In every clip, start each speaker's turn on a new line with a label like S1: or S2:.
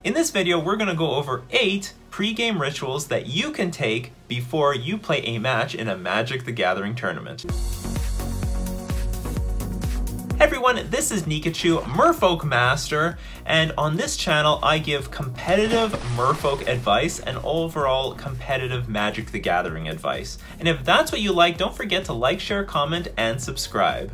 S1: In this video, we're going to go over 8 pre-game rituals that you can take before you play a match in a Magic the Gathering tournament. Hey everyone, this is Nikachu, Merfolk Master, and on this channel I give competitive Merfolk advice and overall competitive Magic the Gathering advice. And if that's what you like, don't forget to like, share, comment, and subscribe.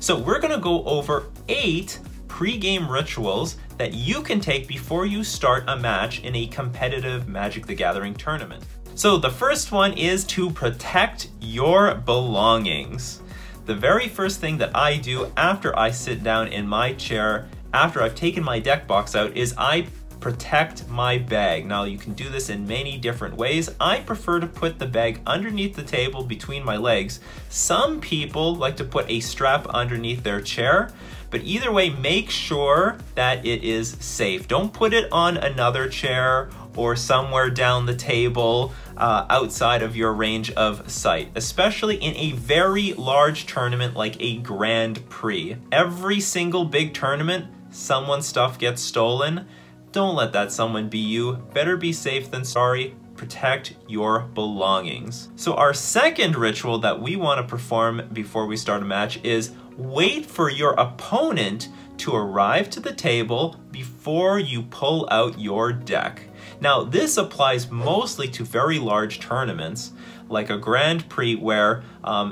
S1: So we're going to go over 8 pre-game rituals that you can take before you start a match in a competitive Magic the Gathering tournament. So the first one is to protect your belongings. The very first thing that I do after I sit down in my chair, after I've taken my deck box out, is I protect my bag. Now you can do this in many different ways. I prefer to put the bag underneath the table between my legs. Some people like to put a strap underneath their chair, but either way, make sure that it is safe. Don't put it on another chair or somewhere down the table outside of your range of sight, especially in a very large tournament like a Grand Prix. Every single big tournament, someone's stuff gets stolen. Don't let that someone be you. Better be safe than sorry. Protect your belongings. So our second ritual that we want to perform before we start a match is wait for your opponent to arrive to the table before you pull out your deck. Now this applies mostly to very large tournaments like a Grand Prix where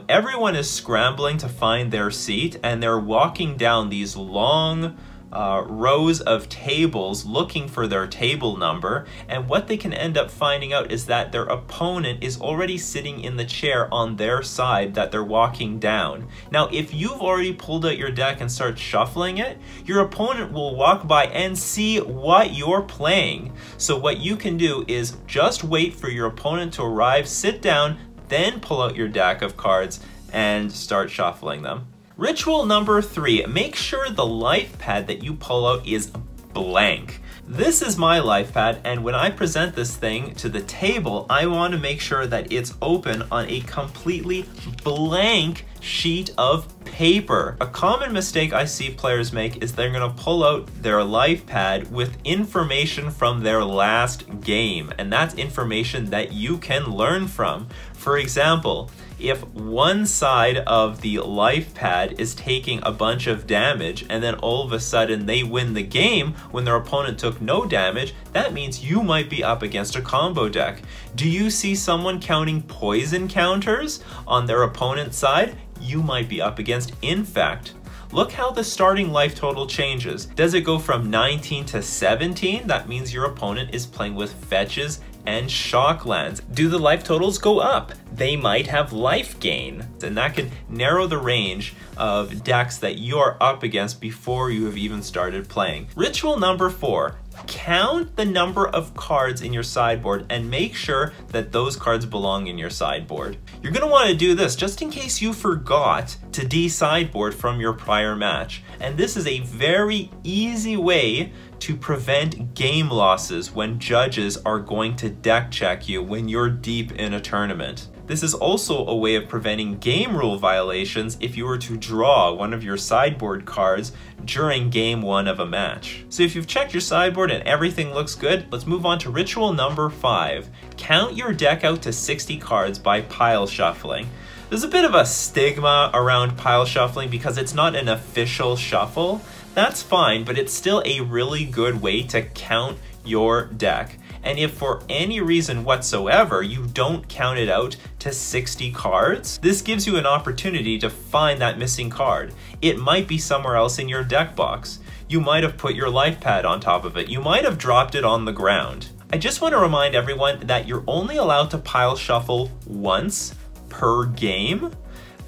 S1: everyone is scrambling to find their seat and they're walking down these long rows of tables looking for their table number, and what they can end up finding out is that their opponent is already sitting in the chair on their side that they're walking down. Now if you've already pulled out your deck and start shuffling it, your opponent will walk by and see what you're playing. So what you can do is just wait for your opponent to arrive, sit down, then pull out your deck of cards and start shuffling them. Ritual number 3, make sure the life pad that you pull out is blank. This is my life pad, and when I present this thing to the table, I want to make sure that it's open on a completely blank sheet of paper. A common mistake I see players make is they're going to pull out their life pad with information from their last game, and that's information that you can learn from. For example, if one side of the life pad is taking a bunch of damage and then all of a sudden they win the game when their opponent took no damage, that means you might be up against a combo deck. Do you see someone counting poison counters on their opponent's side? You might be up against infect. Look how the starting life total changes. Does it go from 19 to 17? That means your opponent is playing with fetches and shock lands. Do the life totals go up? They might have life gain, and that can narrow the range of decks that you're up against before you have even started playing. Ritual number 4, count the number of cards in your sideboard and make sure that those cards belong in your sideboard. You're going to want to do this just in case you forgot to de-sideboard from your prior match. And this is a very easy way to prevent game losses when judges are going to deck check you when you're deep in a tournament. This is also a way of preventing game rule violations if you were to draw one of your sideboard cards during game 1 of a match. So if you've checked your sideboard and everything looks good, let's move on to ritual number 5. Count your deck out to 60 cards by pile shuffling. There's a bit of a stigma around pile shuffling because it's not an official shuffle. That's fine, but it's still a really good way to count your deck. And if for any reason whatsoever you don't count it out to 60 cards, this gives you an opportunity to find that missing card. It might be somewhere else in your deck box. You might have put your life pad on top of it. You might have dropped it on the ground. I just want to remind everyone that you're only allowed to pile shuffle once per game.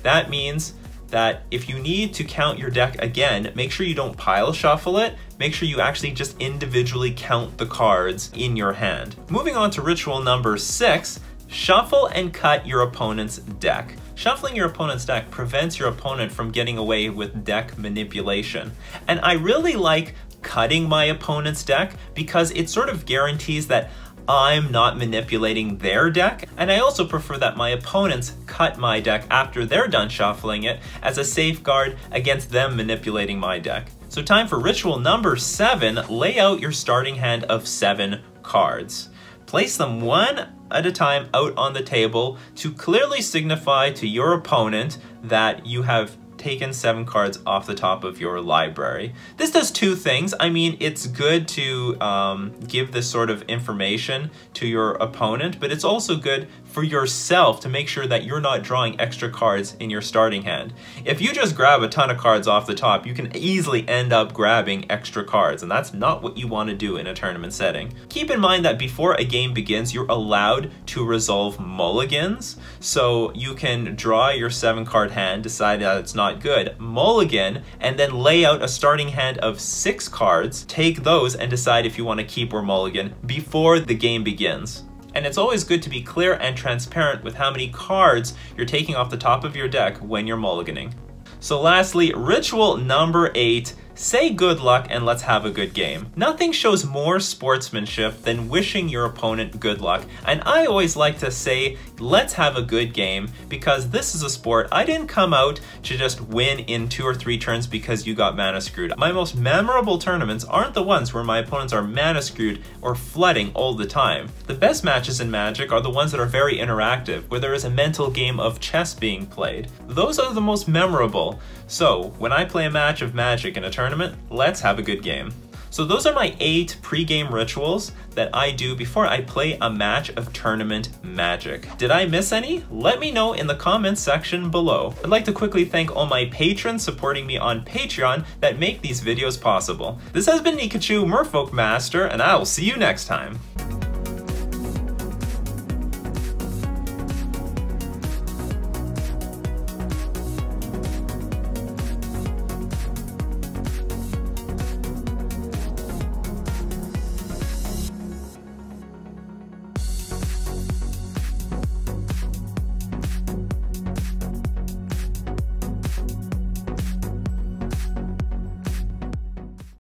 S1: That means that if you need to count your deck again, make sure you don't pile shuffle it. Make sure you actually just individually count the cards in your hand. Moving on to ritual number 6, shuffle and cut your opponent's deck. Shuffling your opponent's deck prevents your opponent from getting away with deck manipulation. And I really like cutting my opponent's deck because it sort of guarantees that I'm not manipulating their deck, and I also prefer that my opponents cut my deck after they're done shuffling it as a safeguard against them manipulating my deck. So time for ritual number 7, lay out your starting hand of 7 cards. Place them one at a time out on the table to clearly signify to your opponent that you have taken 7 cards off the top of your library. This does 2 things. I mean, it's good to give this sort of information to your opponent, but it's also good for yourself to make sure that you're not drawing extra cards in your starting hand. If you just grab a ton of cards off the top, you can easily end up grabbing extra cards, and that's not what you want to do in a tournament setting. Keep in mind that before a game begins, you're allowed to resolve mulligans, so you can draw your 7-card hand, decide that it's not good, mulligan, and then lay out a starting hand of 6 cards, take those and decide if you want to keep or mulligan before the game begins. And it's always good to be clear and transparent with how many cards you're taking off the top of your deck when you're mulliganing. So lastly, ritual number 8, say good luck and let's have a good game. Nothing shows more sportsmanship than wishing your opponent good luck, and I always like to say, let's have a good game, because this is a sport. I didn't come out to just win in 2 or 3 turns because you got mana screwed. My most memorable tournaments aren't the ones where my opponents are mana screwed or flooding all the time. The best matches in Magic are the ones that are very interactive, where there is a mental game of chess being played. Those are the most memorable. So when I play a match of Magic in a tournament, let's have a good game. So those are my 8 pre-game rituals that I do before I play a match of tournament Magic. Did I miss any? Let me know in the comments section below. I'd like to quickly thank all my patrons supporting me on Patreon that make these videos possible. This has been Nikachu, Merfolk Master, and I will see you next time.